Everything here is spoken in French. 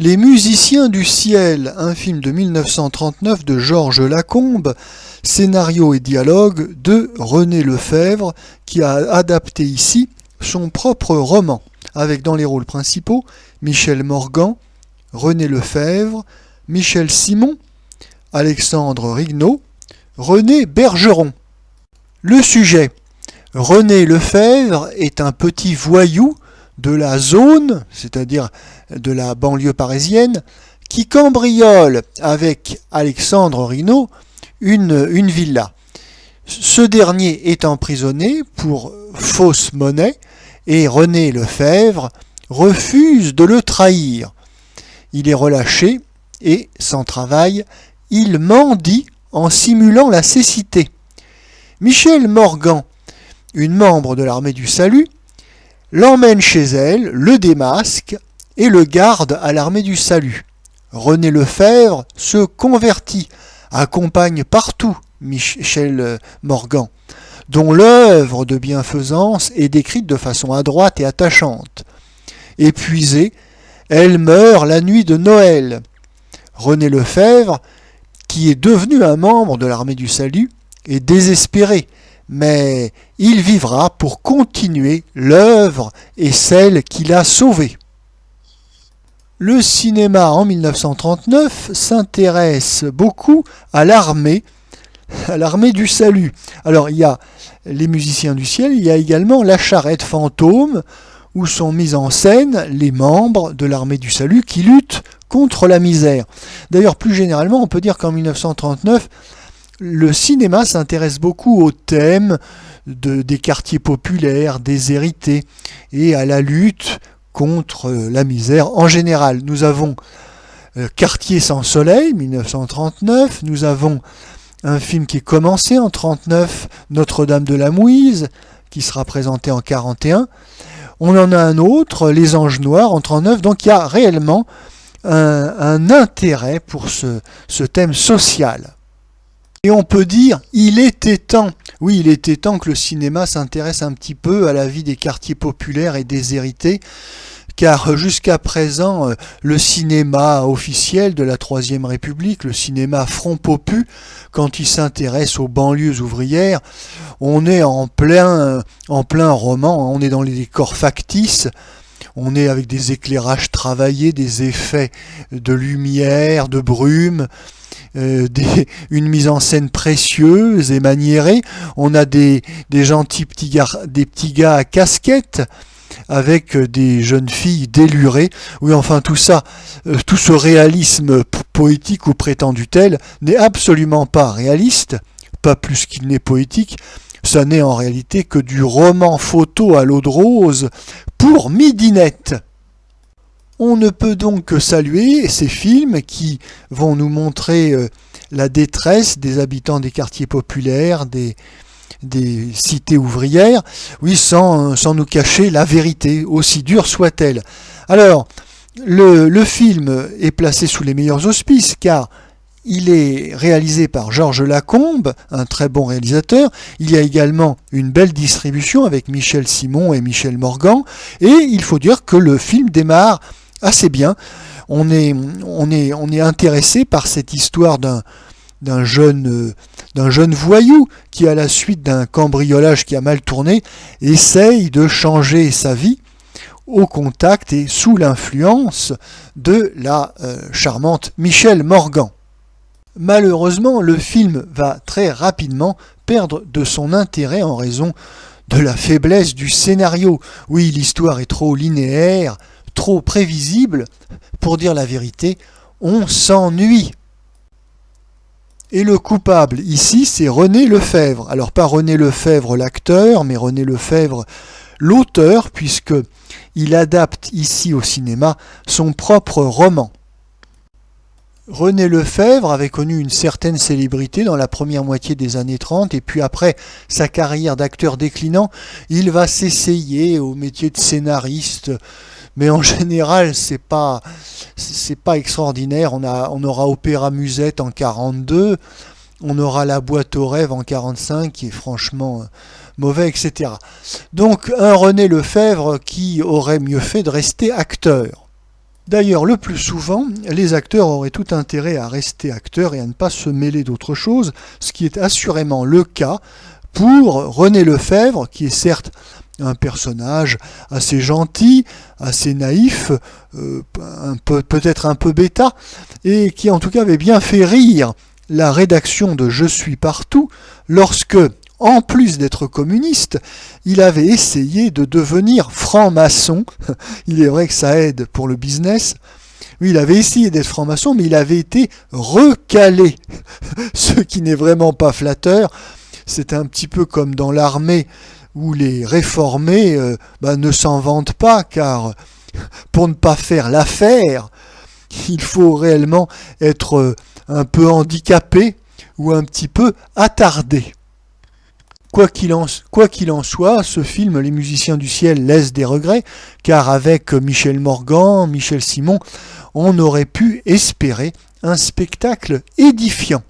Les Musiciens du ciel, un film de 1939 de Georges Lacombe, scénario et dialogue de René Lefebvre, qui a adapté ici son propre roman, avec dans les rôles principaux Michel Morgan, René Lefebvre, Michel Simon, Alexandre Rignaud, René Bergeron. Le sujet: René Lefebvre est un petit voyou de la zone, c'est-à-dire de la banlieue parisienne, qui cambriole avec Alexandre Rignaud une villa. Ce dernier est emprisonné pour fausse monnaie et René Lefebvre refuse de le trahir. Il est relâché et, sans travail, il mendie en simulant la cécité. Michel Morgan, une membre de l'armée du salut, l'emmène chez elle, le démasque et le garde à l'armée du salut. René Lefebvre se convertit, accompagne partout Michel Morgan, dont l'œuvre de bienfaisance est décrite de façon adroite et attachante. Épuisée, elle meurt la nuit de Noël. René Lefebvre, qui est devenu un membre de l'armée du salut, est désespéré, mais il vivra pour continuer l'œuvre et celle qu'il a sauvée. Le cinéma en 1939 s'intéresse beaucoup à l'armée du salut. Alors il y a les Musiciens du ciel, il y a également La charrette fantôme, où sont mis en scène les membres de l'armée du salut qui luttent contre la misère. D'ailleurs, plus généralement, on peut dire qu'en 1939, le cinéma s'intéresse beaucoup au thème des quartiers populaires, déshérités, et à la lutte contre la misère en général. Nous avons Quartier sans soleil, 1939, nous avons un film qui est commencé en 1939, Notre-Dame de la Mouise, qui sera présenté en 1941. On en a un autre, Les Anges Noirs, en 1939, donc il y a réellement un intérêt pour ce thème social. Et on peut dire, il était temps. Oui, il était temps que le cinéma s'intéresse un petit peu à la vie des quartiers populaires et déshérités, car jusqu'à présent, le cinéma officiel de la Troisième République, le cinéma front popu, quand il s'intéresse aux banlieues ouvrières, on est en plein roman, on est dans les décors factices, on est avec des éclairages travaillés, des effets de lumière, de brume, une mise en scène précieuse et maniérée. On a des gentils des petits gars à casquette avec des jeunes filles délurées. Oui, enfin tout ça, tout ce réalisme poétique ou prétendu tel n'est absolument pas réaliste, pas plus qu'il n'est poétique. Ça n'est en réalité que du roman photo à l'eau de rose pour midinette. On ne peut donc que saluer ces films qui vont nous montrer la détresse des habitants des quartiers populaires, des cités ouvrières, oui, sans nous cacher la vérité, aussi dure soit-elle. Alors, le film est placé sous les meilleurs auspices, car il est réalisé par Georges Lacombe, un très bon réalisateur. Il y a également une belle distribution avec Michel Simon et Michel Morgan, et il faut dire que le film démarre assez bien. On est intéressé par cette histoire d'un jeune voyou qui, à la suite d'un cambriolage qui a mal tourné, essaye de changer sa vie au contact et sous l'influence de la charmante Michel Morgan. Malheureusement, le film va très rapidement perdre de son intérêt en raison de la faiblesse du scénario. Oui, l'histoire est trop linéaire, trop prévisible. Pour dire la vérité, on s'ennuie. Et le coupable ici, c'est René Lefebvre. Alors pas René Lefebvre l'acteur, mais René Lefebvre l'auteur, puisqu'il adapte ici au cinéma son propre roman. René Lefebvre avait connu une certaine célébrité dans la première moitié des années 30, et puis après sa carrière d'acteur déclinant, il va s'essayer au métier de scénariste, mais en général c'est pas extraordinaire. On aura Opéra Musette en 42, on aura La Boîte aux rêves en 45 qui est franchement mauvais, etc. Donc un René Lefebvre qui aurait mieux fait de rester acteur. D'ailleurs, le plus souvent, les acteurs auraient tout intérêt à rester acteurs et à ne pas se mêler d'autre chose, ce qui est assurément le cas pour René Lefèvre, qui est certes un personnage assez gentil, assez naïf, peut-être un peu bêta, et qui en tout cas avait bien fait rire la rédaction de Je suis partout lorsque, en plus d'être communiste, il avait essayé de devenir franc-maçon. Il est vrai que ça aide pour le business. Oui, il avait essayé d'être franc-maçon, mais il avait été recalé, ce qui n'est vraiment pas flatteur. C'est un petit peu comme dans l'armée où les réformés ne s'en vantent pas, car pour ne pas faire l'affaire, il faut réellement être un peu handicapé ou un petit peu attardé. Quoi qu'il en soit, ce film, Les Musiciens du Ciel, laisse des regrets, car avec Michel Morgan, Michel Simon, on aurait pu espérer un spectacle édifiant.